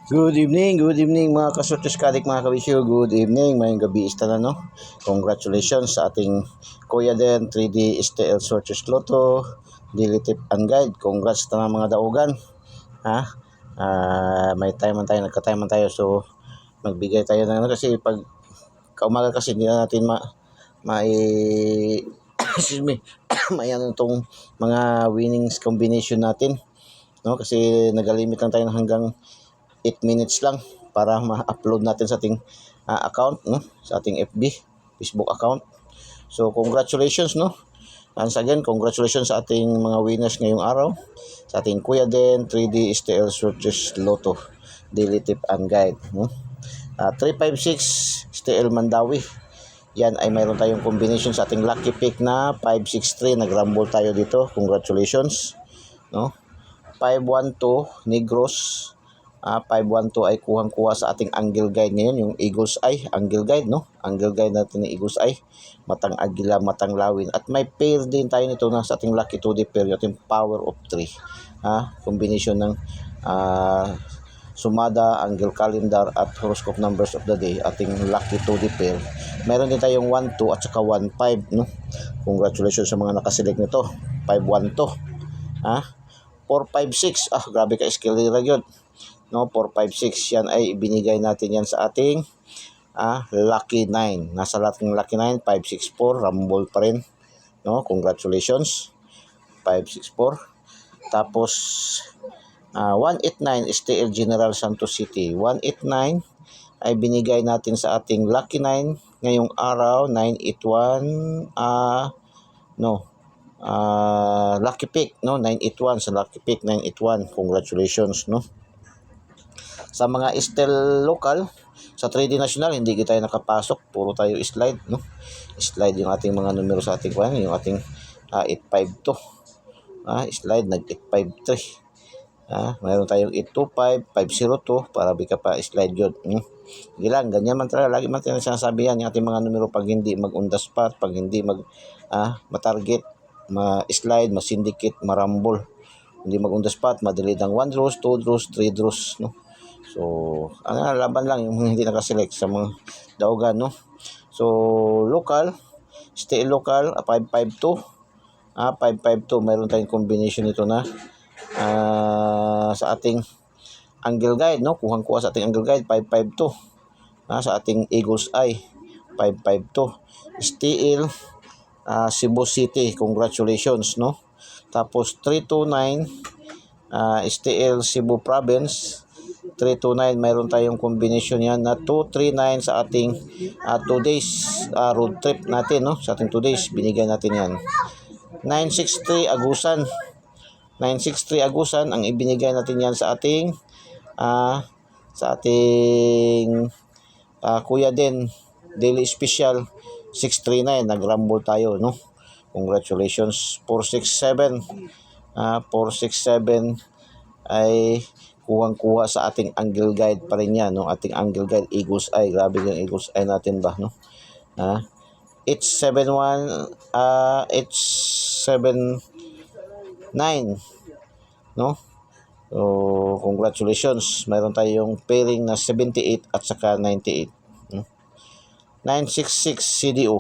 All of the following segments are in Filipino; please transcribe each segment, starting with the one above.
Good evening mga kasortes kadik mga kabisyo. Good evening, mayong gabi na no. Congratulations sa ating Kuya Den 3D STL Sortes Lotto Daily Tip and Guide. Congrats na mga daugan. Ha? May time man tayo, nagka-time man tayo, so magbigay tayo ng kasi pag kaumaga kasi hindi na natin mai excuse me mayan itong mga winnings combination natin, no, kasi nagalimit lang tayo ng hanggang 8 minutes lang para ma-upload natin sa ating account, no, sa ating Facebook account. So congratulations, no, once again congratulations sa ating mga winners ngayong araw, sa ating Kuya Den 3D STL Sortes Lotto Daily Tip and Guide, no. 356 STL Mandawi, yan ay mayroon tayong combination sa ating lucky pick na 563. Nagrumble tayo dito, congratulations, no. 512 Negros, 512 ay kuhang-kuha sa ating angle guide ngayon, yung Eagle's Eye angle guide, no. Angle guide natin ni Eagle's Eye, matang agila, matang lawin, at may pair din tayo nito na sa ating lucky 2D pair, yung ating power of 3, combination ng sumada, angle calendar at horoscope numbers of the day, ating lucky 2D pair. Meron din tayong 1-2 at saka 1-5, no. Congratulations sa mga nakaselect nito. 5-1-2, 4-5-6, grabe ka skill nila yun, no. 4-5-6, yan ay ibinigay natin yan sa ating lucky 9. Nasa lahat ng lucky 9, 5-6-4, rumble pa rin, no. Congratulations, 5-6-4. Tapos 189 STL General Santos City, 189 ay binigay natin sa ating lucky 9 ngayong araw. 981 lucky pick, no, 981 sa lucky pick, 981. Congratulations, no. Sa mga STL local, sa 3D national hindi tayo nakapasok, puro tayo slide, no. Slide yung ating mga numero sa ating yung ating 852, slide nag 853. Mayroon tayong 825, 502, para bika pa slide yun. Hindi lang, ganyan man talaga. Lagi man tayo sinasabi yan, yung ating mga numero pag hindi mag-on the spot, pag hindi matarget, ma-slide, ma-syndicate, marambol. Hindi mag-on the spot, madali ng 1 draws, 2 draws, 3 draws, no. So, laban lang yung hindi nakaselect sa mga daugan, no. So, local, stay local, 552, 552, mayroon tayong combination nito na sa ating angle guide, no. Kuhang-kuha sa ating angle guide, 552, sa ating Eagle's Eye, 552. STL Cebu City, congratulations, no. Tapos 329 STL Cebu Province, 329, mayroon tayong combination yan na 239 sa ating 2 days road trip natin, no. Sa ating 2 days binigay natin yan. 963 Agusan, 963 Agusan ang ibinigay natin yan sa ating Kuya Den Daily Special 639. Nagrumble tayo, no. Congratulations. 467 ay kuhang-kuha sa ating angle guide pa rin yan, no. Ating angle guide Eagle's Eye, grabe yung Eagle's Eye natin ba, no. 871 879, no. So congratulations, mayroon tayong pairing na 78 at saka 98, no? 966 CDO,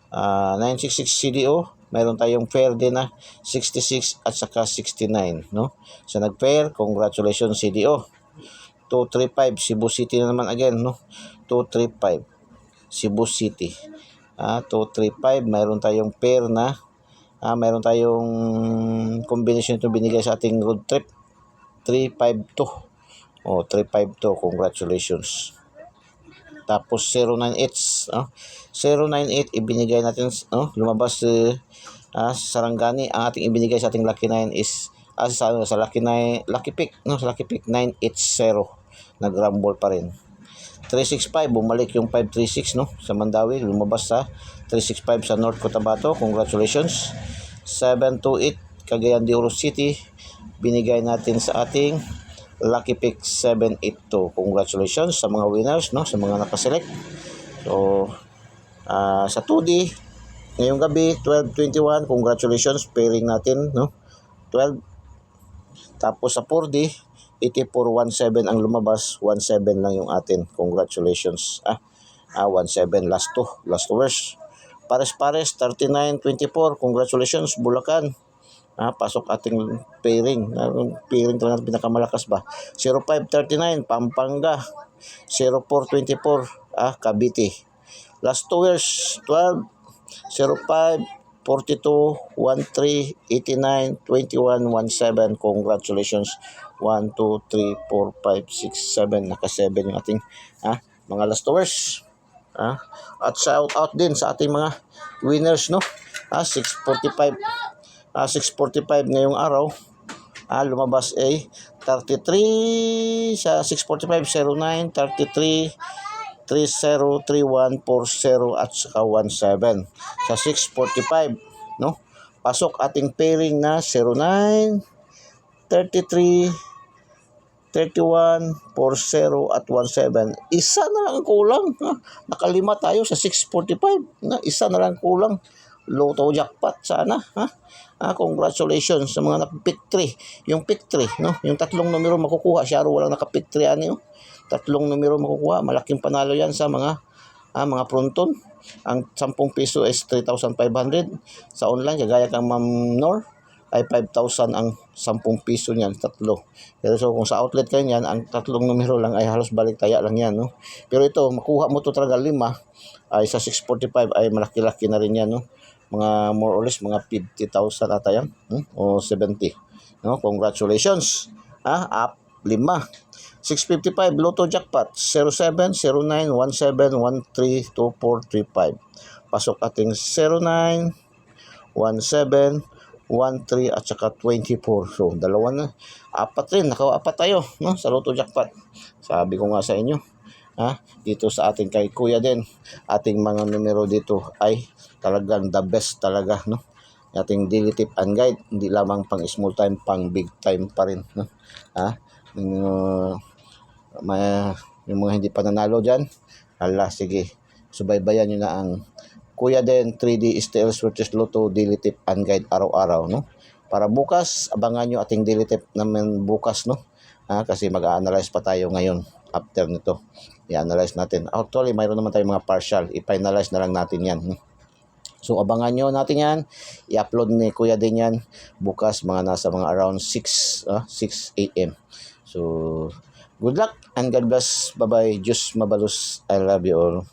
966 CDO, mayroon tayong pair din na 66 at saka 69, no. So nag-pair, congratulations CDO. 235 Cebu City na naman again, no. 235 Cebu City, 235, mayroon tayong pair na mayroon tayong combination ito binigay sa ating road trip, 352, 352, congratulations. Tapos 098, 098 ibinigay natin, lumabas sa Sarangani. Ang ating ibinigay sa ating lucky 9 is sa lucky 9, lucky pick, no, sa lucky pick 980, nagrumble pa rin. 365, bumalik yung 536, no, sa Mandawi, lumabas sa 365 sa North Cotabato, congratulations. 728 Cagayan de Oro City, binigay natin sa ating lucky pick 782, congratulations sa mga winners, no, sa mga nakaselect. So sa 2D ngayong gabi 1221, congratulations, pairing natin, no, 12. Tapos sa 4D 8417 ang lumabas, 17 lang yung atin. Congratulations. 17 last two verse. Pares-pares 3924. Congratulations Bulacan. Pasok ating pairing. Pairing talaga pinakamalakas ba. 0539 Pampanga. 0424 Cavite. Last two years 12 05 42 13 89 21 17. Congratulations. 1 2 3 4 5 6 7 naka 7 yung ating mga last hours. At shout out din sa ating mga winners, no. 6:45 ngayong araw. Lumabas ay 33 sa 6:45 09 33 30 31 40 at saka 17 sa 6:45, no. Pasok ating pairing na 09 33 31 40 at 17. Isa na lang kulang. Nakalima tayo sa 6:45. Isa na lang kulang. Lotto jackpot sana. Congratulations sa mga naka-pick 3. Yung pick 3, no? Yung tatlong numero makukuha. Siya walang naka-pick 3 ano. Tatlong numero makukuha. Malaking panalo yan sa mga pronton. Ang 10 piso is 3,500. Sa online, kagaya kang Ma'am Nor, ay 5,000 ang 10 piso niyan, tatlo. Pero so kung sa outlet kayo niyan, ang tatlong numero lang ay halos balik taya lang yan, no? Pero ito, makuha mo to talaga 5, ay sa 645 ay malaki-laki na rin yan, no? Mga more or less, mga 50,000 ata yan, o 70. No? Congratulations. Up 5. 655 Lotto Jackpot 07 09 17 13 24 35. Pasok ating 09 17 13 at saka 24. So, dalawa na. 4 rin. Naka-4 tayo, no? Sa Lotto Jackpot. Sabi ko nga sa inyo. Dito sa ating kay Kuya din. Ating mga numero dito ay talagang the best talaga, no? Ating daily tip and guide. Hindi lamang pang small time, pang big time pa rin, no? Yung mga hindi pa nanalo dyan, sige. Subaybayan nyo na ang Kuya din 3D STL Swerte Lotto daily tip and guide araw-araw, no? Para bukas, abangan nyo ating daily tip naman bukas, no? Kasi mag-a-analyze pa tayo ngayon after nito. I-analyze natin. Actually, mayroon naman tayong mga partial. I-finalize na lang natin yan. So, abangan nyo natin yan. I-upload ni Kuya din yan bukas, nasa mga around 6 a.m. So, good luck and God bless. Bye-bye. Diyos mabalos. I love you all.